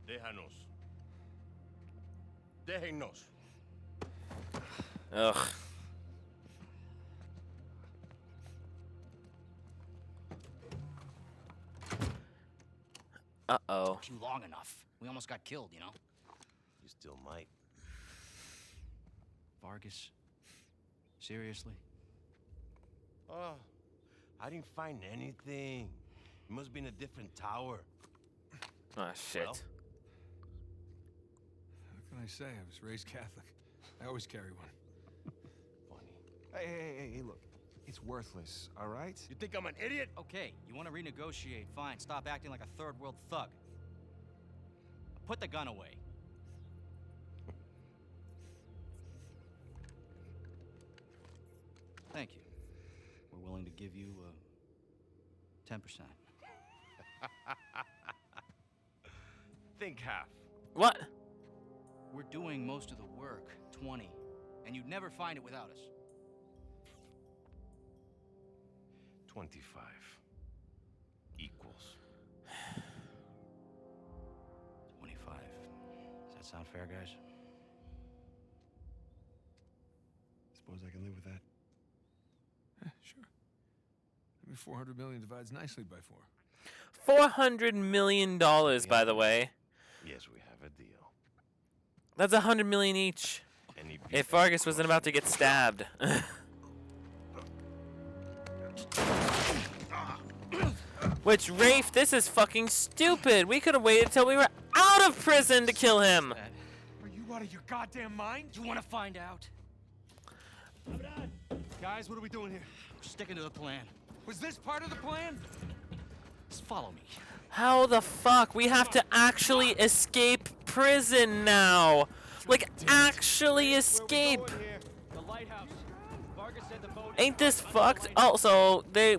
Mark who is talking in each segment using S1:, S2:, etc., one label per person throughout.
S1: Déjanos. Déjennos.
S2: Ugh. Uh-oh.
S3: Took you long enough. We almost got killed, you know?
S1: You still might.
S3: Vargas? Seriously?
S1: Oh, I didn't find anything. It must be in a different tower.
S2: Oh, shit.
S1: Well?
S4: What can I say? I was raised Catholic. I always carry one.
S1: Funny.
S5: Hey, look. It's worthless, all right?
S1: You think I'm an idiot?
S3: Okay, you want to renegotiate, fine. Stop acting like a third world thug. Put the gun away. Thank you. We're willing to give you 10%.
S1: Think half.
S2: What?
S3: We're doing most of the work, 20. And you'd never find it without us.
S1: 25. Equals.
S3: 25. Does that sound fair, guys?
S5: Suppose I can live with that.
S4: Sure. I mean, 400 million divides nicely by 4.
S2: $400 million, by the way.
S1: Yes, we have a deal.
S2: That's $100 million each.
S1: Any
S2: If Vargas wasn't about to get stabbed. Which, Rafe, this is fucking stupid. We could have waited till we were out of prison to kill him.
S5: Are you out of your goddamn mind?
S3: Do you want to find out?
S5: Guys, what are we doing here?
S3: We're sticking to the plan.
S5: Was this part of the plan?
S3: Just follow me.
S2: How the fuck? We have to actually escape prison now. Like, actually escape.
S3: The lighthouse. Vargas said the boat.
S2: Ain't this fucked? Also, they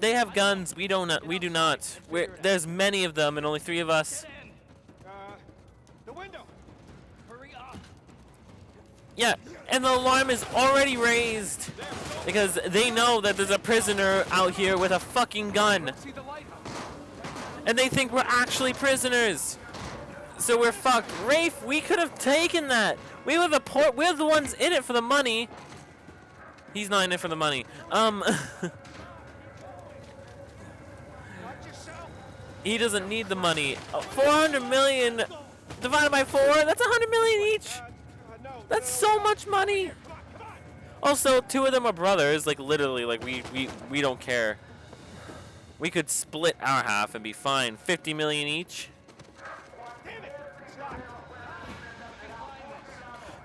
S2: have guns. We don't. We do not. There's many of them, and only 3 of us.
S5: The window.
S3: Hurry up.
S2: Yeah, and the alarm is already raised because they know that there's a prisoner out here with a fucking gun,
S5: See the lighthouse.
S2: and they think we're actually prisoners. So we're fucked. Rafe, we could have taken that. We're the ones in it for the money. He's not in it for the money. He doesn't need the money. 400 million divided by 4, that's 100 million each. That's so much money. Also, 2 of them are brothers, like literally, like we don't care. We could split our half and be fine. 50 million each.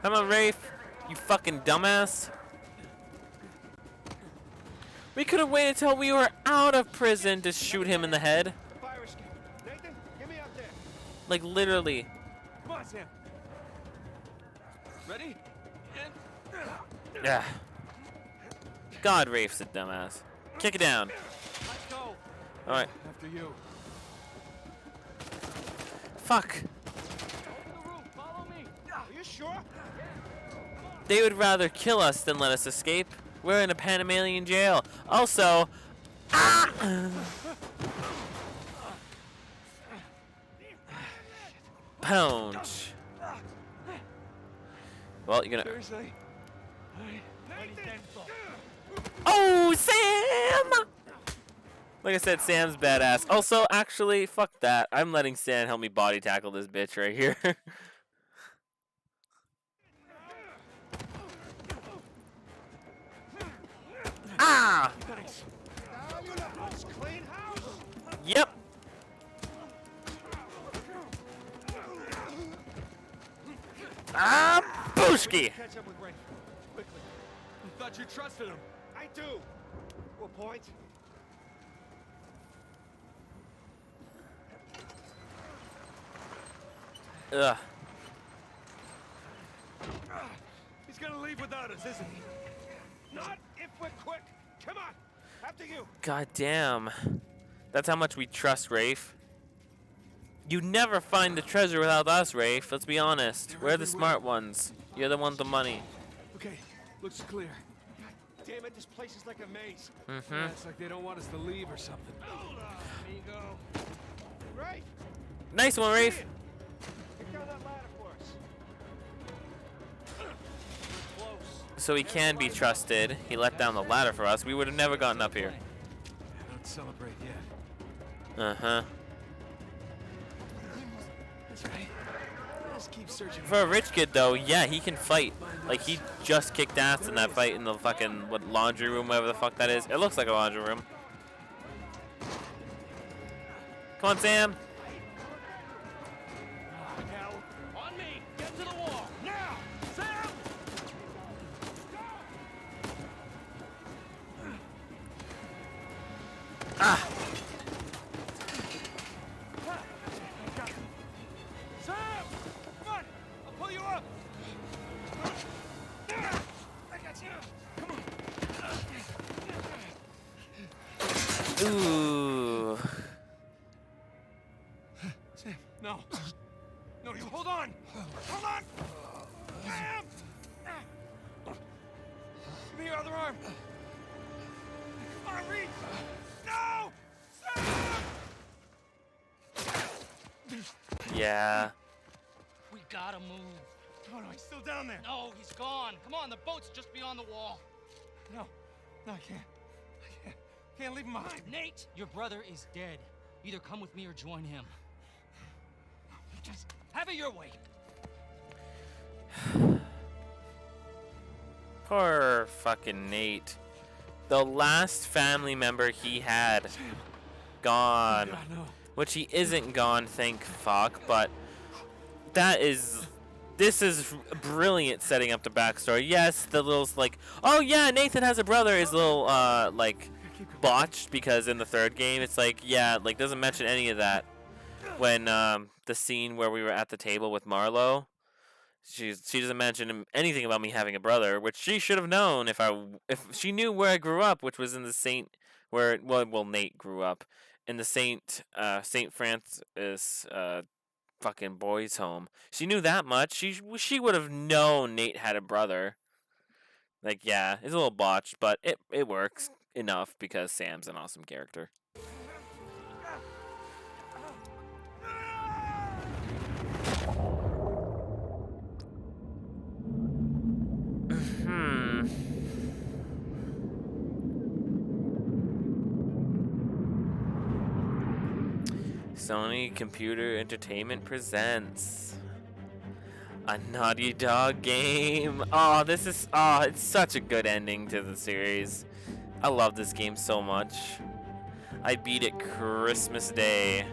S2: Come on, Rafe, you fucking dumbass. We could have waited till we were out of prison to shoot him in the head.
S5: Nathan, get me out there.
S2: Like literally.
S5: Come on, Sam. Ready?
S2: Yeah. God, Rafe's a dumbass. Kick it down.
S5: Let's go.
S2: All right.
S5: After you.
S2: Fuck.
S5: Follow me. Are you sure?
S2: They would rather kill us than let us escape. We're in a Panamanian jail. Also, Pound. Well, you're gonna.
S5: Seriously?
S2: Oh, Sam! Like I said, Sam's badass. Also, actually, fuck that. I'm letting Stan help me body tackle this bitch right here. Ah!
S5: Thanks. Clean house.
S2: Yep. Ah, Booshki!
S5: Catch up with Ray. Quickly. I thought you trusted him. I do. To a point.
S2: Ugh.
S5: He's gonna leave without us, isn't he? Not if we're quick. Come on. After you.
S2: God damn. That's how much we trust Rafe. You never find the treasure without us, Rafe. Let's be honest. We're the smart ones. You're the one with the money.
S5: Okay. Looks clear. God damn it, this place is like a maze.
S2: Mm-hmm.
S4: Yeah, it's like they don't want us to leave or something.
S5: Hold on, amigo. Right.
S2: Nice one, Rafe. so he can be trusted. He let down the ladder for us. We would have never gotten up here.
S5: Don't celebrate yet.
S2: Uh-huh.
S5: That's right. Just keep searching.
S2: For a rich kid, though, yeah, he can fight. Like, he just kicked ass in that fight in the fucking, what, laundry room, whatever the fuck that is. It looks like a laundry room. Come on, Sam.
S5: Now, on me. Get to the wall. Now, Sam.
S2: Ah!
S5: Sam, come on. I'll pull you up. I got you. Come on.
S2: Ooh.
S5: Sam, no. No, you hold on. Hold on. Sam. Give me your other arm. Come on, reach. No. Sam.
S2: Yeah.
S3: We gotta move.
S5: Oh, no, he's still down there.
S3: No, he's gone. Come on, the boat's just beyond the wall.
S5: No, no, I can't. Can't leave him behind.
S3: Nate, your brother is dead. Either come with me or join him. Just have it your way.
S2: Poor fucking Nate. The last family member he had gone.
S5: God, no.
S2: Which he isn't gone, thank fuck, but this is brilliant setting up the backstory. Yes, the little, like, oh yeah, Nathan has a brother is a little, like, botched, because in the third game, it's like, yeah, like, doesn't mention any of that. When, the scene where we were at the table with Marlo, she doesn't mention anything about me having a brother, which she should have known if she knew where I grew up, which was in the Nate grew up in the St. Francis fucking boys' home. She knew that much. She would have known Nate had a brother. Like, yeah, it's a little botched, but it works enough because Sam's an awesome character. Sony Computer Entertainment presents a Naughty Dog game. Oh, it's such a good ending to the series. I love this game so much. I beat it Christmas Day.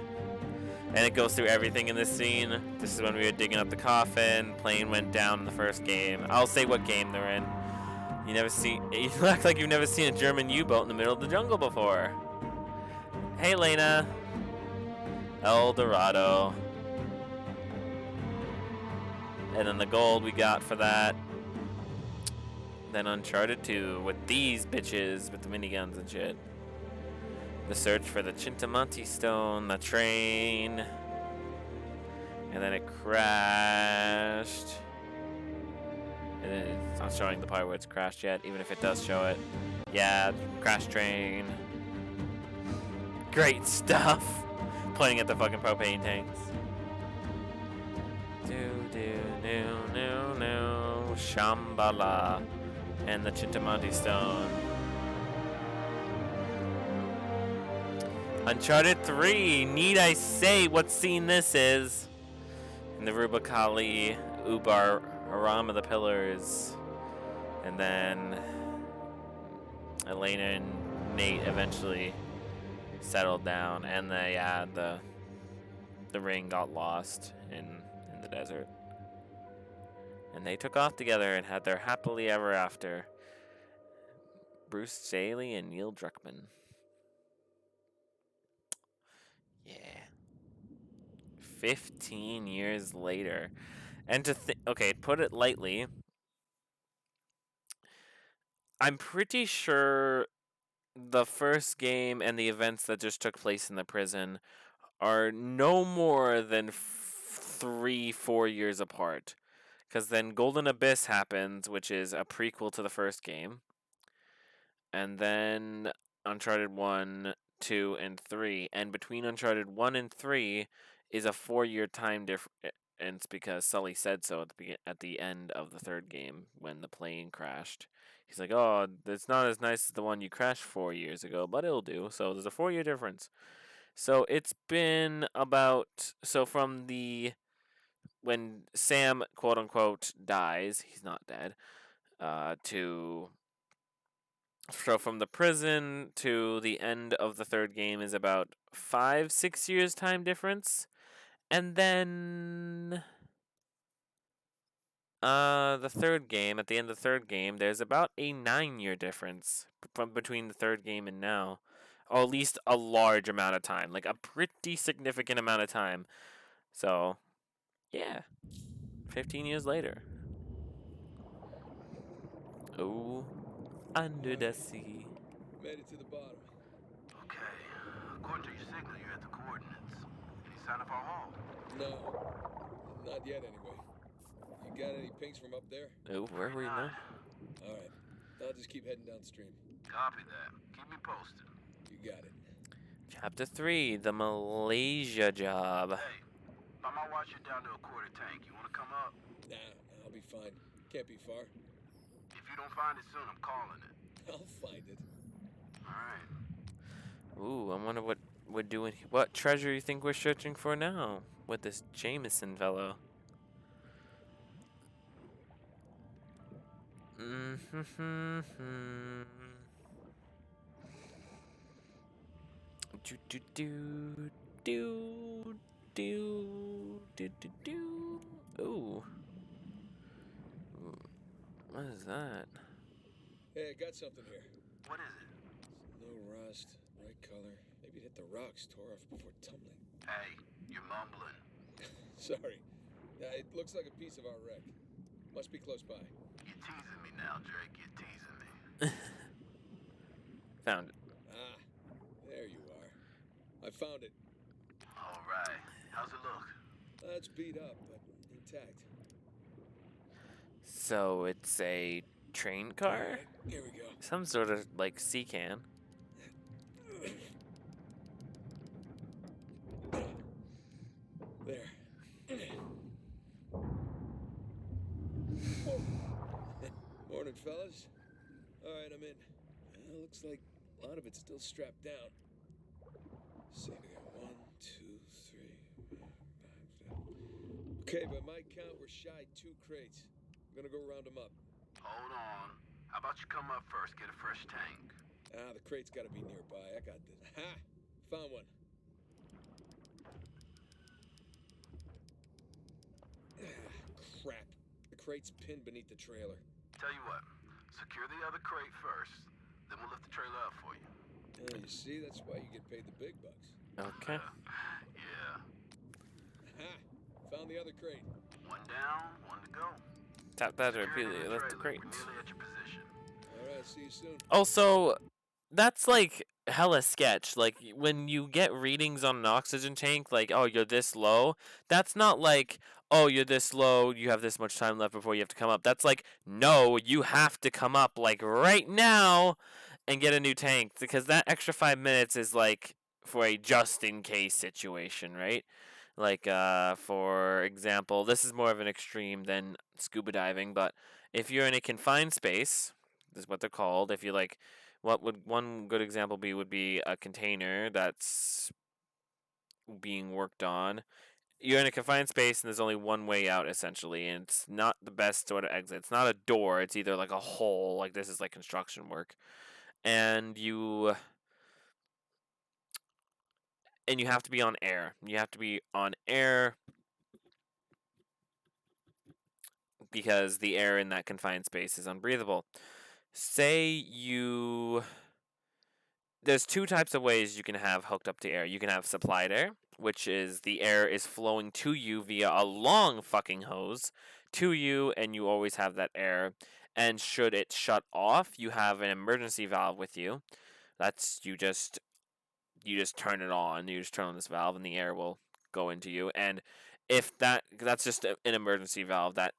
S2: And it goes through everything in this scene. This is when we were digging up the coffin. Plane went down in the first game. I'll say what game they're in. You act like you've never seen a German U-boat in the middle of the jungle before. Hey, Lena. El Dorado. And then the gold we got for that. Then Uncharted 2 with these bitches with the miniguns and shit. The search for the Chintamonte stone, the train. And then it crashed. And it's not showing the part where it's crashed yet, even if it does show it. Yeah, crash train. Great stuff. Pointing at the fucking propane tanks. Shambhala. And the Chintamonte stone. Uncharted 3. Need I say what scene this is? In the Rubicali, Ubar, Aram of the Pillars. And then Elena and Nate eventually settled down, and the ring got lost in the desert. And they took off together and had their happily ever after. Bruce Staley and Neil Druckmann. Yeah. 15 years later. And to okay, put it lightly, I'm pretty sure the first game and the events that just took place in the prison are no more than 3-4 years apart. Because then Golden Abyss happens, which is a prequel to the first game. And then Uncharted 1, 2, and 3. And between Uncharted 1 and 3 is a 4-year time and it's because Sully said so at the end of the third game when the plane crashed. He's like, "Oh, it's not as nice as the one you crashed 4 years ago, but it'll do." So there's a 4-year difference. So it's been about from the when Sam quote unquote dies, he's not dead. To So from the prison to the end of the third game is about 5-6 years time difference, and then the third game at the end of the third game there's about a 9-year difference from between the third game and now, or at least a large amount of time, like a pretty significant amount of time. So yeah, 15 years later. Oh, under the sea.
S4: Made it to the bottom.
S1: Okay. According to your signal, you're at the coordinates. Any sign of our haul?
S4: No, not yet anyway. You got any pings from up there?
S2: Oh, where were you now?
S4: All right, I'll just keep heading downstream.
S1: Copy that. Keep me posted.
S4: You got it.
S2: Chapter 3, the Malaysia job.
S1: Hey, I might watch you down to a quarter tank. You want to come up?
S4: Nah, I'll be fine. Can't be far.
S1: If you don't find it soon, I'm calling it.
S4: I'll find it.
S1: All right.
S2: Ooh, I wonder what we're doing. What treasure you think we're searching for now with this Jameson fellow? Do do do do do do do do. Ooh. What is that?
S4: Hey, I got something here.
S1: What is it?
S4: No rust, right color. Maybe it hit the rocks, tore off before tumbling.
S1: Hey, you're mumbling.
S4: Sorry. It looks like a piece of our wreck. Must be close by.
S1: You're teasing me now, Drake. You're teasing me.
S2: Found it.
S4: Ah, there you are. I found it.
S1: All right. How's it look?
S4: It's beat up, but intact.
S2: So it's a train car?
S4: All right, here we go.
S2: Some sort of like sea can.
S4: There. Morning, fellas. All right, I'm in. Looks like a lot of it's still strapped down. Let's see, we got 1, 2, 3, 4, 5, 6. Okay, by my count, we're shy 2 crates. I'm gonna go round them up.
S1: Hold on. How about you come up first, get a fresh tank?
S4: The crate's gotta be nearby. I got this. Ha! Found one. Crap. The crate's pinned beneath the trailer.
S1: Tell you what, secure the other crate first, then we'll lift the trailer up for you.
S4: You see, that's why you get paid the big bucks.
S2: Okay.
S1: Yeah.
S4: Ha! Found the other crate.
S1: One down, one to go.
S2: Tap that to
S1: Secure
S2: repeatedly
S1: the
S2: lift the
S1: trailer.
S2: crate.
S1: We're nearly at your position.
S4: All right, see you soon.
S2: Also, that's like hella sketch. Like when you get readings on an oxygen tank, like, oh, you're this low. That's not like, oh, you're this low, you have this much time left before you have to come up. That's like, no, you have to come up like right now and get a new tank, because that extra 5 minutes is like for a just in case situation, right? Like, for example, this is more of an extreme than scuba diving, but if you're in a confined space, this is what they're called. If you like, what would one good example be? Would be a container that's being worked on. You're in a confined space and there's only one way out essentially, and it's not the best sort of exit. It's not a door. It's either like a hole. Like this is like construction work, and you have to be on air. You have to be on air because the air in that confined space is unbreathable. There's 2 types of ways you can have hooked up to air. You can have supplied air, which is the air is flowing to you via a long fucking hose to you, and you always have that air. And should it shut off, you have an emergency valve with you. That's you just turn it on. You just turn on this valve, and the air will go into you. And if that's just an emergency valve, that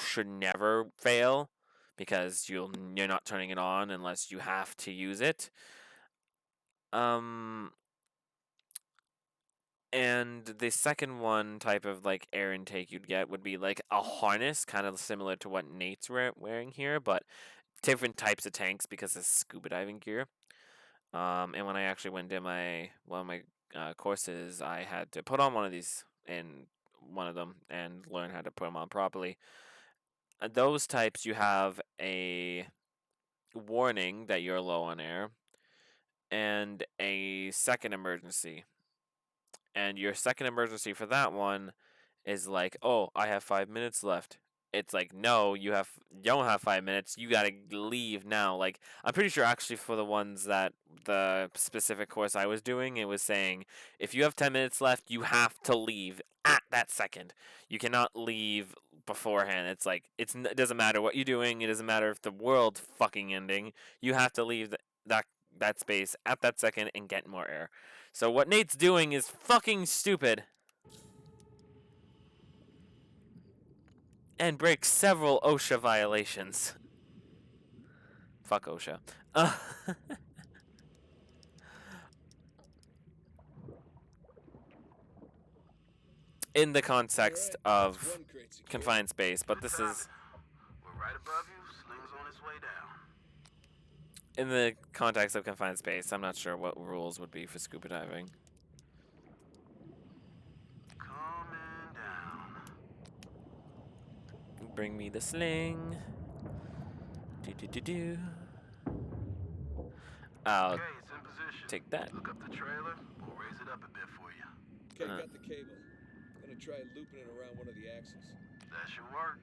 S2: should never fail, because you're not turning it on unless you have to use it. And And the second one type of like air intake you'd get would be like a harness, kind of similar to what Nate's wearing here, but different types of tanks because it's scuba diving gear. And when I actually went to one of my courses, I had to put on one of these in one of them and learn how to put them on properly. Those types, you have a warning that you're low on air and a second emergency. And your second emergency for that one is like, oh, I have 5 minutes left. It's like, no, you don't have 5 minutes. You gotta leave now. Like, I'm pretty sure actually for the ones that the specific course I was doing, it was saying if you have 10 minutes left, you have to leave at that second. You cannot leave beforehand. It's like it doesn't matter what you're doing. It doesn't matter if the world's fucking ending. You have to leave that space at that second and get more air. So what Nate's doing is fucking stupid. And breaks several OSHA violations. Fuck OSHA. In the context of confined space, but this is...
S1: We're right above you. Sling's on its way down.
S2: In the context of confined space, I'm not sure what rules would be for scuba diving.
S1: Coming down.
S2: Bring me the sling. Do. I'll
S1: Okay, it's in position.
S2: take that.
S1: Look up the trailer. We'll raise it up a bit for you.
S4: Okay, got the cable. Gonna try looping it around one of the axles.
S1: That should work.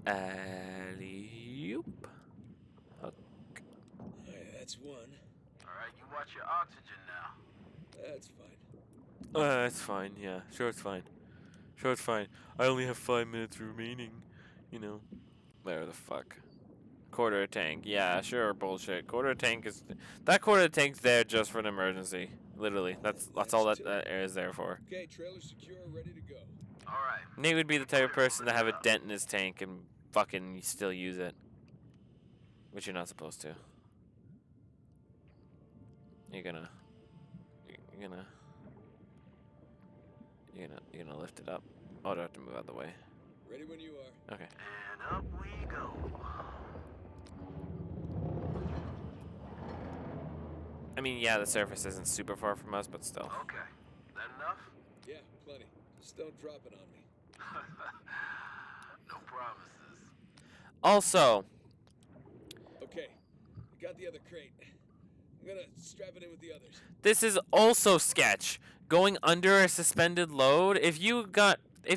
S2: Alley-oop.
S4: Alright, that's one.
S1: Alright, you watch your oxygen now.
S4: That's fine.
S2: It's fine, yeah. Sure, it's fine. Sure, it's fine. I only have 5 minutes remaining. You know. Where the fuck? Quarter of tank. Yeah, sure, bullshit. Quarter of tank is... That quarter of tank's there just for an emergency. Literally. That's all that air is there for.
S4: Okay, trailer secure, ready to go.
S1: Alright.
S2: Nate would be the type of person to have a dent in his tank and fucking still use it. Which you're not supposed to. You're gonna lift it up. Oh, I have to move out of the way.
S4: Ready when you are.
S2: Okay.
S1: And up we go.
S2: I mean, yeah, the surface isn't super far from us, but still.
S1: Okay. That enough?
S4: Yeah, plenty. Just don't drop it on me.
S1: No promises.
S2: Also,
S4: Okay, I got the other crate. I'm gonna strap it in with the others.
S2: this is also sketch. Going under a suspended load. If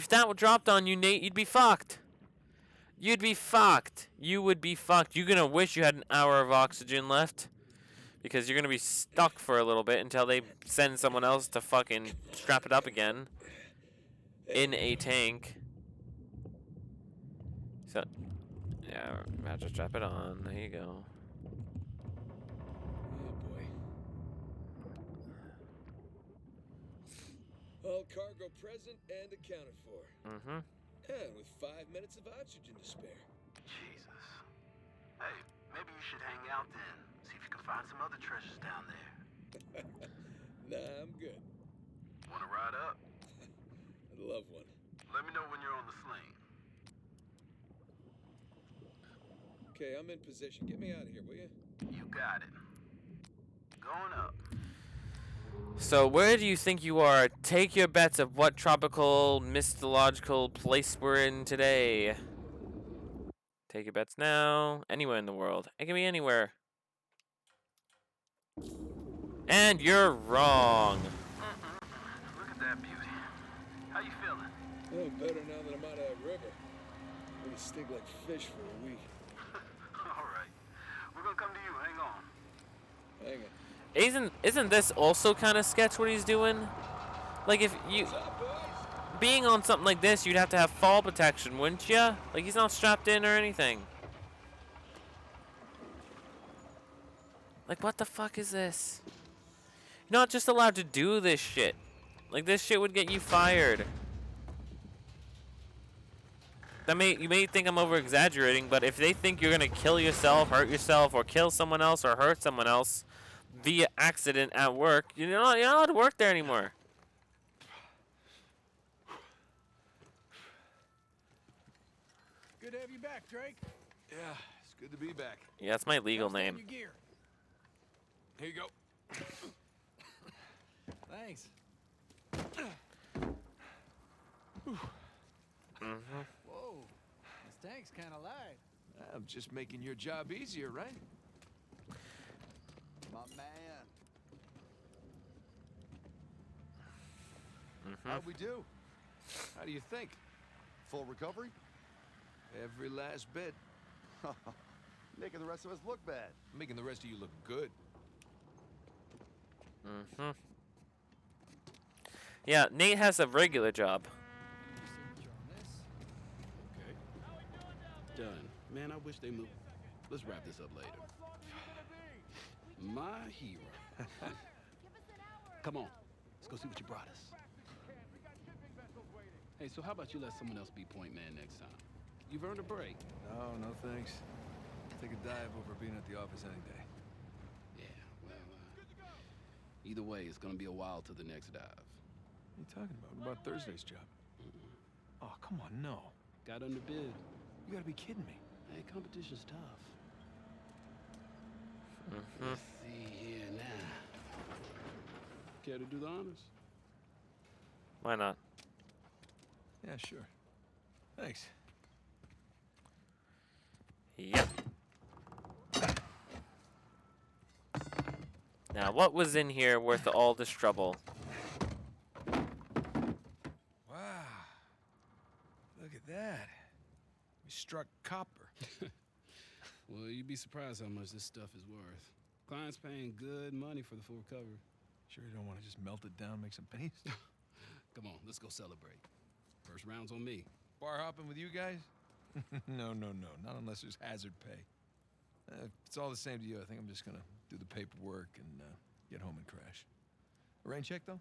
S2: that dropped on you, Nate, you'd be fucked. You'd be fucked. You would be fucked. You're gonna wish you had an hour of oxygen left. Because you're gonna be stuck for a little bit until they send someone else to fucking strap it up again. In a tank. So, yeah, Matt, just strap it on. There you go.
S4: Oh boy. All cargo present and accounted for.
S2: Mm-hmm.
S4: And with 5 minutes of oxygen to spare.
S1: Jesus. Hey, maybe you should hang out then. See if you can find some other treasures down there.
S4: Nah, I'm good.
S1: Wanna ride up?
S4: I'd love one.
S1: Let me know when you're on the sling.
S4: Okay, I'm in position. Get me out of here, will you?
S1: You got it. Going up.
S2: So where do you think you are? Take your bets of what tropical, mythological place we're in today. Take your bets now. Anywhere in the world. It can be anywhere. And you're wrong.
S1: Look at that beauty. How you feeling?
S4: Oh, better now that I'm out of that river. I'm gonna stink like fish for a week.
S1: Alright. We're gonna come to you. Hang on.
S4: Hang on.
S2: Isn't this also kind of sketch what he's doing? Like if you
S4: What's up, boys?
S2: being on something like this, you'd have to have fall protection, wouldn't you? Like he's not strapped in or anything. Like what the fuck is this? You're not just allowed to do this shit. Like this shit would get you fired. You may think I'm over exaggerating, but if they think you're gonna kill yourself, hurt yourself, or kill someone else or hurt someone else via accident at work. You're not allowed to work there anymore.
S5: Good to have you back, Drake.
S4: Yeah, it's good to be back.
S2: Yeah, that's my legal
S5: Down
S2: name.
S5: your gear.
S4: Here you go.
S5: Thanks. Whoa, this tank's kind of light.
S4: I'm just making your job easier, right?
S6: My man.
S4: How'd we do? How do you think?
S6: Full recovery?
S4: Every last bit.
S6: Making the rest of us look bad.
S4: Making the rest of you look good.
S2: Yeah, Nate has a regular job.
S7: Okay. Done. Man, I wish they moved. Let's wrap this up later. My hero. Come on. Let's go see what you brought us. Hey, so how about you let someone else be point man next time? You've earned a break.
S4: No thanks. Take a dive over being at the office any day.
S7: Yeah, well, either way, it's gonna be a while to the next dive.
S4: What are you talking about? What about Thursday's job? Oh, come on, no.
S7: Got underbid.
S4: You gotta be kidding me.
S7: Hey, competition's tough. Let's see here now. Care to do the honors?
S2: Why not?
S4: Yeah, sure. Thanks.
S2: Yep. Now, what was in here worth all this trouble?
S4: Wow. Look at that. We struck copper.
S7: Well, you'd be surprised how much this stuff is worth. Clients paying good money for the full recovery.
S4: Sure you don't want to just melt it down, make some pennies?
S7: Come on, let's go celebrate. First round's on me.
S4: Bar hopping with you guys? No. Not unless there's hazard pay. If it's all the same to you, I think I'm just gonna do the paperwork and get home and crash. A rain check, though?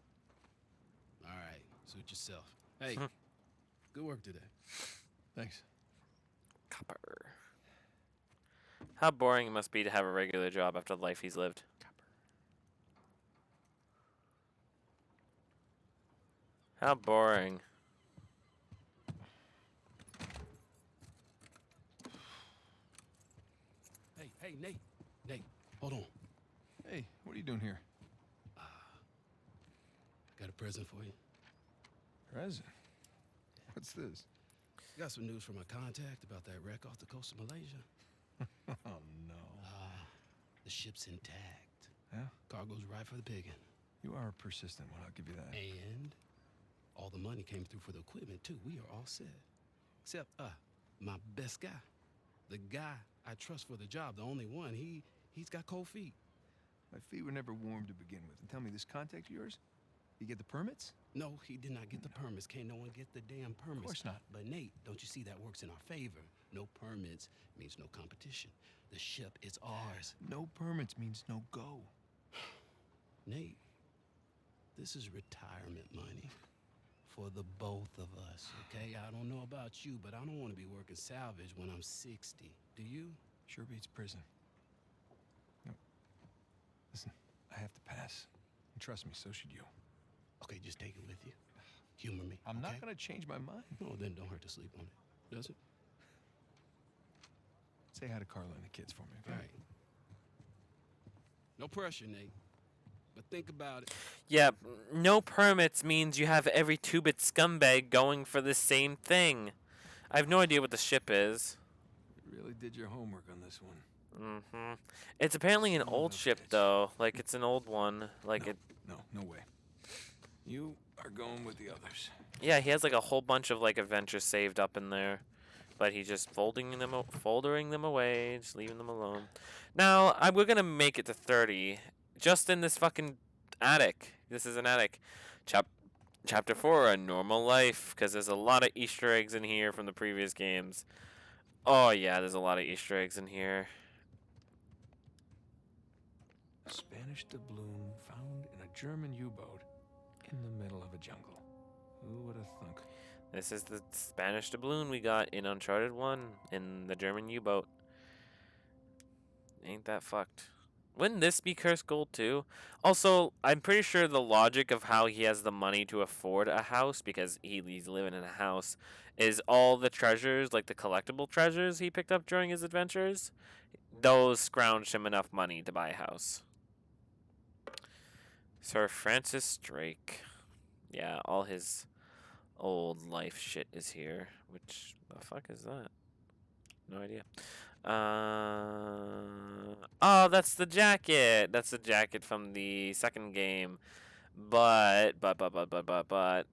S7: All right, suit yourself. Hey, good work today.
S4: Thanks.
S2: Copper. How boring it must be to have a regular job after the life he's lived. How boring.
S7: Hey, Nate. Nate, hold on.
S4: Hey, what are you doing here?
S7: Got a present for you.
S4: Present? What's this?
S7: Got some news from my contact about that wreck off the coast of Malaysia.
S4: Oh, no.
S7: The ship's intact.
S4: Yeah?
S7: Cargo's right for the picking.
S4: You are a persistent one, I'll give you that.
S7: And all the money came through for the equipment, too. We are all set. Except, my best guy. The guy I trust for the job, the only one. He's got cold feet.
S4: My feet were never warm to begin with. And tell me, this contact of yours? You get the permits?
S7: No, he did not get the permits. Can't no one get the damn permits.
S4: Of course not.
S7: But Nate, don't you see that works in our favor? No permits means no competition. The ship is ours.
S4: No permits means no go.
S7: Nate, this is retirement money for the both of us, okay? I don't know about you, but I don't want to be working salvage when I'm 60. Do you?
S4: Sure beats prison. No. Listen, I have to pass. And trust me, so should you.
S7: Okay, just take it with you. Humor me.
S4: I'm
S7: okay?
S4: not gonna change my mind.
S7: Oh, then don't hurt to sleep on it. Does it?
S4: Say hi to Carla and the kids for me, okay?
S7: All right. No pressure, Nate. But think about it.
S2: Yeah, no permits means you have every two-bit scumbag going for the same thing. I have no idea what the ship is.
S4: You really did your homework on this one.
S2: It's apparently an
S4: Some of
S2: old
S4: those
S2: ship,
S4: kids.
S2: though. Like, it's an old one. Like,
S4: No way. You are going with the others.
S2: Yeah, he has, like, a whole bunch of, like, adventures saved up in there. But he's just foldering them away, just leaving them alone. Now, we're going to make it to 30. Just in this fucking attic. This is an attic. Chapter 4, A Normal Life. Because there's a lot of Easter eggs in here from the previous games. Oh, yeah, there's a lot of Easter eggs in here.
S4: Spanish doubloon found in a German U-boat in the middle of a jungle. Who would have thunk?
S2: This is the Spanish doubloon we got in Uncharted 1 in the German U-boat. Ain't that fucked? Wouldn't this be cursed gold too? Also, I'm pretty sure the logic of how he has the money to afford a house, because he's living in a house, is all the treasures, like the collectible treasures he picked up during his adventures, those scrounged him enough money to buy a house. Sir Francis Drake. Yeah, all his old life shit is here. Which the fuck is that? No idea. Oh, that's the jacket. That's the jacket from the second game. But,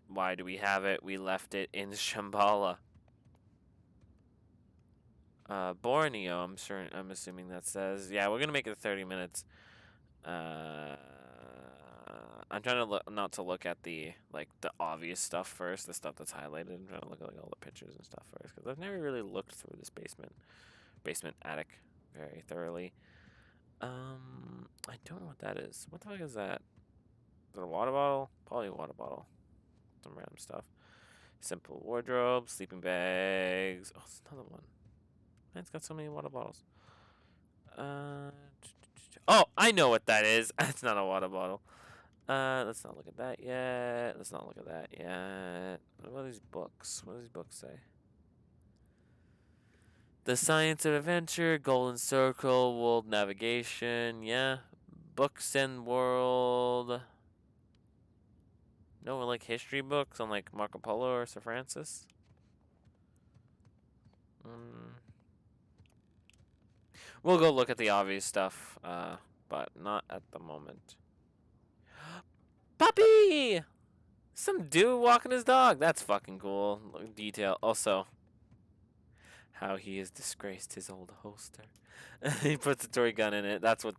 S2: why do we have it? We left it in Shambhala. Borneo, I'm assuming that says. Yeah, we're gonna make it 30 minutes. I'm trying to look, not to look at the obvious stuff first, the stuff that's highlighted. I'm trying to look at all the pictures and stuff first, because I've never really looked through this basement attic very thoroughly. I don't know what that is. What the fuck is that? Is it a water bottle? Probably a water bottle. Some random stuff. Simple wardrobe, sleeping bags. Oh, it's another one. Man, it's got so many water bottles. Oh, I know what that is. It's not a water bottle. Let's not look at that yet. Let's not look at that yet. What are these books? What do these books say? The Science of Adventure, Golden Circle, World Navigation, yeah. Books and World. No, like history books on like Marco Polo or Sir Francis. We'll go look at the obvious stuff, but not at the moment. Puppy! Some dude walking his dog. That's fucking cool. Detail. Also, how he has disgraced his old holster. He puts a toy gun in it. That's what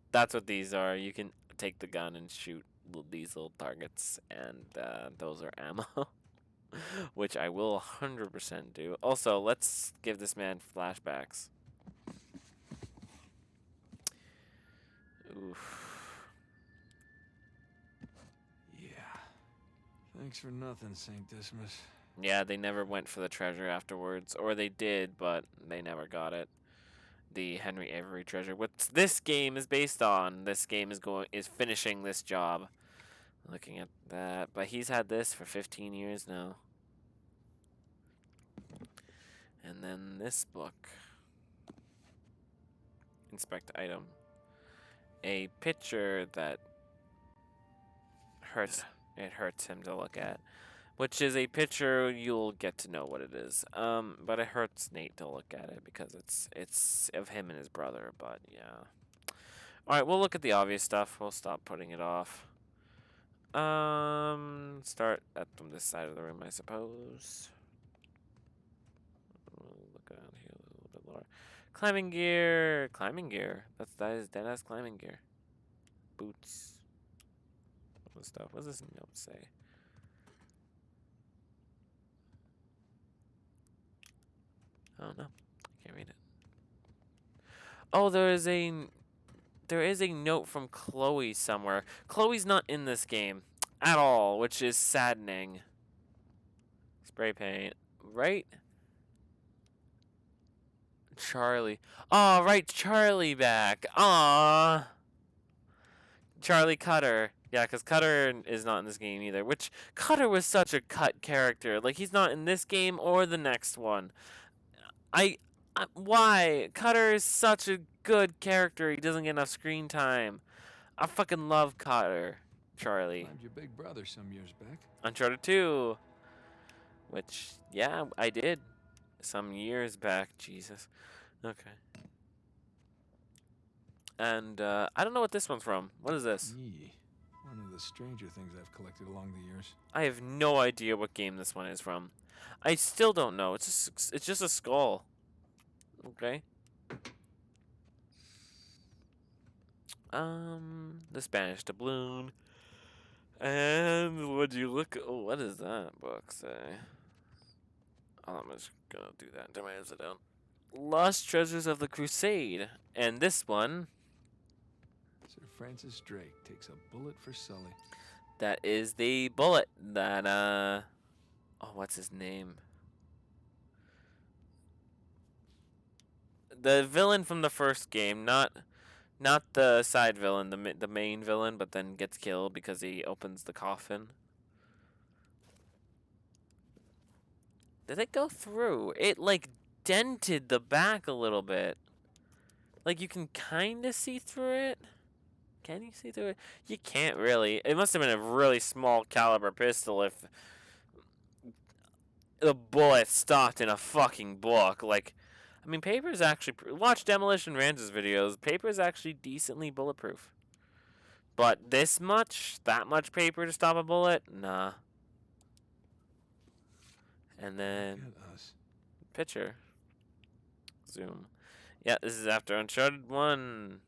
S2: these are. You can take the gun and shoot these little targets, and those are ammo. Which I will 100% do. Also, let's give this man flashbacks. Oof.
S4: Yeah. Thanks for nothing, St. Dismas.
S2: Yeah, they never went for the treasure afterwards. Or they did, but they never got it. The Henry Avery treasure. What this game is based on. This game is finishing this job. Looking at that. But he's had this for 15 years now. And then this book. Inspect item. A picture that hurts. It hurts him to look at. Which is a picture you'll get to know what it is. But it hurts Nate to look at it because it's of him and his brother. But yeah. All right, we'll look at the obvious stuff. We'll stop putting it off. Start from this side of the room, I suppose. We'll look around here a little bit more. Climbing gear. Climbing gear. That is dead-ass climbing gear. Boots. All this stuff. What does this note say? I don't know. I can't read it. Oh, there is a note from Chloe somewhere. Chloe's not in this game at all, which is saddening. Spray paint, right? Charlie. Oh, right, Charlie back. Aww. Charlie Cutter. Yeah, because Cutter is not in this game either. Which, Cutter was such a cut character. Like, he's not in this game or the next one. Why? Cutter is such a good character. He doesn't get enough screen time. I fucking love Cutter. Charlie.
S4: I'm your big brother some years back.
S2: Uncharted 2. Which, yeah, I did. Some years back. Jesus. Okay. And, I don't know what this one's from. What is this?
S4: Yee. One of the stranger things I've collected along the years.
S2: I have no idea what game this one is from. I still don't know. It's just a skull. Okay. The Spanish doubloon. And would you look? Oh, what does that book say? Oh, I'm just gonna do that. Turn my head down. Lost Treasures of the Crusade, and this one.
S4: Sir Francis Drake takes a bullet for Sully.
S2: That is the bullet that oh, what's his name? The villain from the first game, not Not the side villain, the main villain, but then gets killed because he opens the coffin. Did it go through? It, like, dented the back a little bit. Like, you can kind of see through it. Can you see through it? You can't really. It must have been a really small caliber pistol if the bullet stopped in a fucking book. Like, I mean, paper is actually... Watch Demolition Ranch's videos. Paper is actually decently bulletproof. But this much? That much paper to stop a bullet? Nah. And then...
S4: Look at us.
S2: Picture. Zoom. Yeah, this is after Uncharted 1.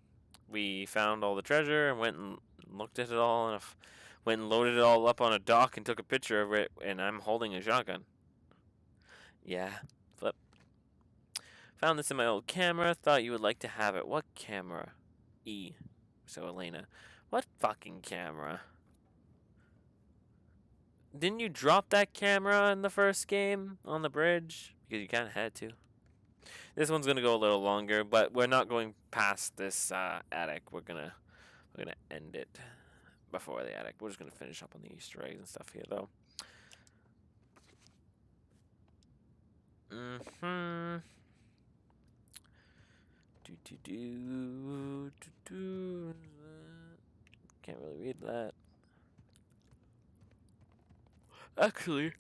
S2: We found all the treasure and went and looked at it all, and went and loaded it all up on a dock and took a picture of it, and I'm holding a shotgun. Yeah, flip. Found this in my old camera, thought you would like to have it. What camera? E. So Elena. What fucking camera? Didn't you drop that camera in the first game on the bridge? Because you kind of had to. This one's gonna go a little longer, but we're not going past this attic. We're gonna end it before the attic. We're just gonna finish up on the Easter eggs and stuff here, though. Can't really read that. Actually,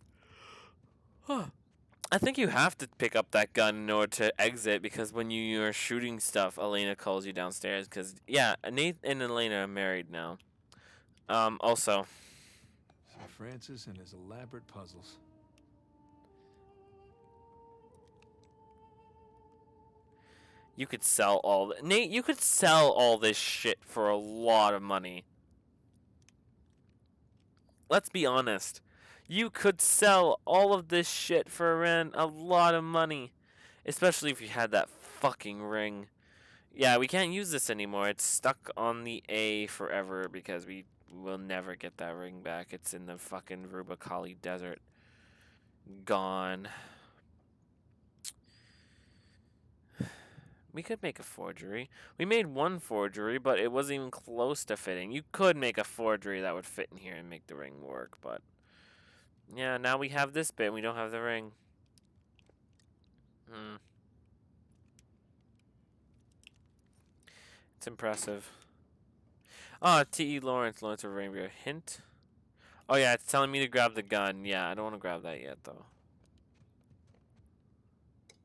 S2: I think you have to pick up that gun in order to exit, because when you're shooting stuff, Elena calls you downstairs. Because, yeah, Nate and Elena are married now. Also,
S4: Sir Francis and his elaborate puzzles.
S2: you could sell all... Nate, you could sell all this shit for a lot of money. Let's be honest. You could sell all of this shit for a lot of money. Especially if you had that fucking ring. Yeah, we can't use this anymore. It's stuck on the A forever because we will never get that ring back. It's in the fucking Rubicali Desert. Gone. We could make a forgery. We made one forgery, but it wasn't even close to fitting. You could make a forgery that would fit in here and make the ring work, but... Yeah, now we have this bit and we don't have the ring. It's impressive. Oh, T.E. Lawrence, Lawrence of Arabia. Hint? Oh, yeah, it's telling me to grab the gun. Yeah, I don't want to grab that yet, though.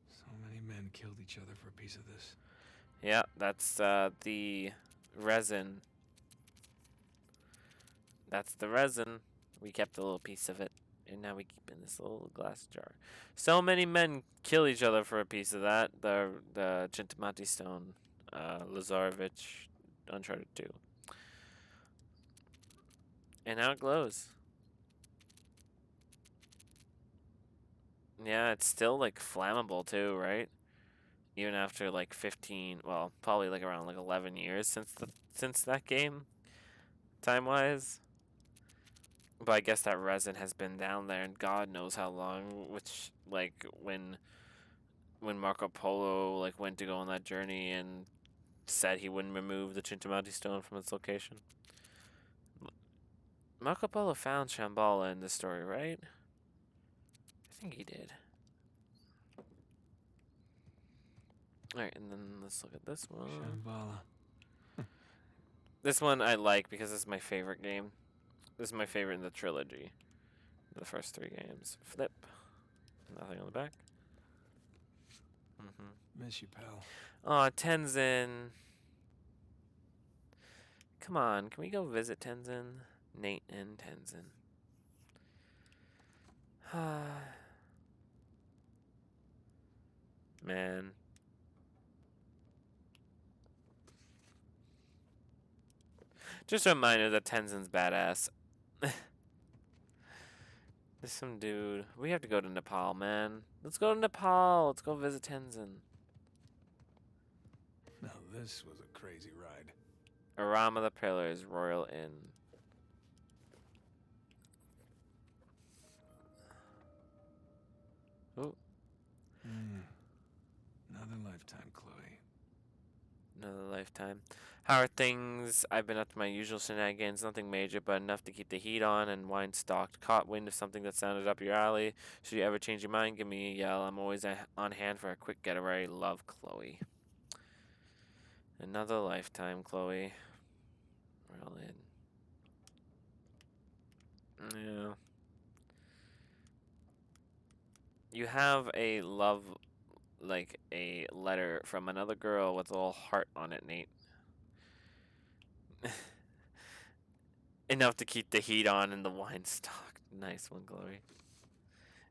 S4: So many men killed each other for a piece of this.
S2: Yeah, that's the resin. That's the resin. We kept a little piece of it. And now we keep in this little glass jar. So many men kill each other for a piece of that. The Chintamati stone. Lazarevich, Uncharted 2. And now it glows. Yeah, it's still, like, flammable, too, right? Even after, like, 15... Well, probably, like, around, like, 11 years since that game. Time-wise. But I guess that resin has been down there, and God knows how long. Which, like, when Marco Polo, like, went to go on that journey and said he wouldn't remove the Chintamati stone from its location. Marco Polo found Shambhala in this story, right? I think he did. Alright, and then let's look at this one.
S4: Shambhala.
S2: This one I like because this is my favorite game. This is my favorite in the trilogy. The first 3 games. Flip. Nothing on the back.
S4: Miss you, pal.
S2: Aw, Tenzin. Come on, can we go visit Tenzin? Nate and Tenzin. Man. Just a reminder that Tenzin's badass. There's some dude. We have to go to Nepal, man. Let's go to Nepal. Let's go visit Tenzin.
S4: Now this was a crazy ride.
S2: Arama the Pillars, Royal Inn. Oh.
S4: Another lifetime, Chloe.
S2: Another lifetime. How are things? I've been up to my usual shenanigans, nothing major, but enough to keep the heat on and wine stocked. Caught wind of something that sounded up your alley. Should you ever change your mind, give me a yell. I'm always on hand for a quick getaway. Love, Chloe. Another lifetime, Chloe. We're all in. Yeah. You have a love, like a letter from another girl with a little heart on it, Nate. Enough to keep the heat on and the wine stock. Nice one, Chloe.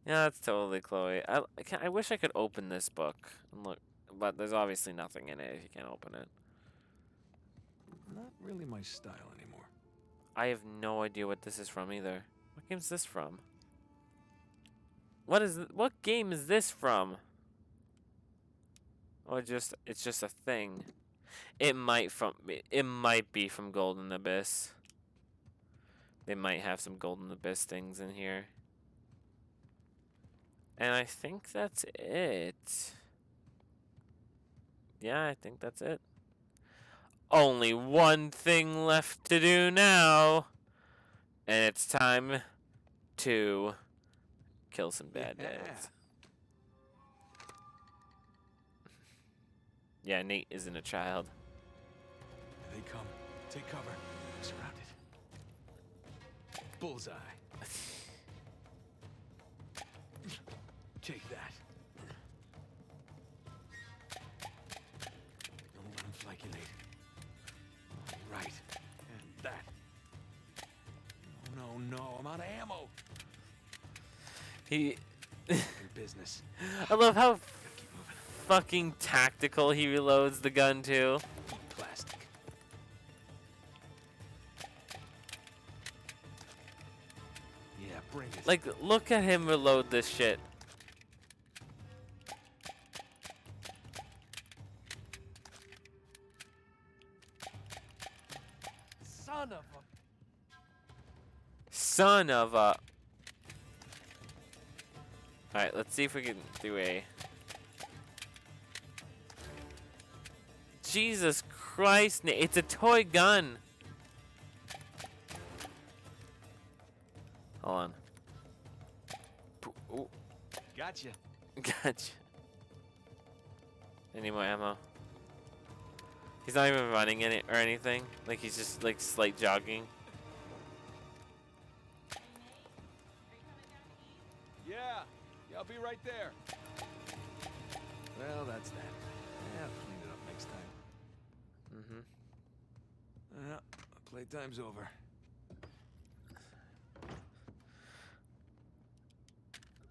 S2: Yeah, that's totally Chloe. I wish I could open this book and look, but there's obviously nothing in it if you can't open it.
S4: Not really my style anymore.
S2: I have no idea what this is from either. What game's this from? What game is this from? Or it's just a thing. It might be from Golden Abyss. They might have some Golden Abyss things in here. And I think that's it. Yeah, I think that's it. Only one thing left to do now. And it's time to kill some bad dads. Yeah, Nate isn't a child.
S4: Here they come. Take cover. Surrounded. Bullseye. Take that. Don't let him flank you, Nate. All right. And that. No, I'm out of ammo.
S2: He...
S4: In business.
S2: I love how
S4: Gotta keep moving.
S2: fucking tactical he reloads the gun too.
S4: Plastic. Yeah, bring it.
S2: Like, look at him reload this shit. Son of a... Alright, let's see if we can do a... Jesus Christ, it's a toy gun. Hold on. Ooh.
S4: Gotcha.
S2: Gotcha. Any more ammo? He's not even running in it or anything. Like, he's just, like, slight jogging.
S4: Yeah, I'll be right there. Well, that's that. Yeah, I'll clean it up next time.
S2: Mm-hmm.
S4: Playtime's over.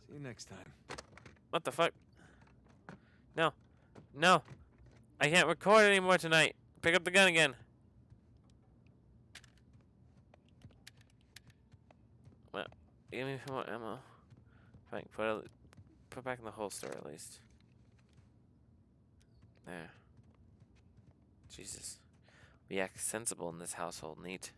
S4: See you next time.
S2: What the fuck? No. No. I can't record anymore tonight. Pick up the gun again. Well, give me some more ammo. Fine, put back in the holster at least. There. Jesus. We act sensible in this household, neat.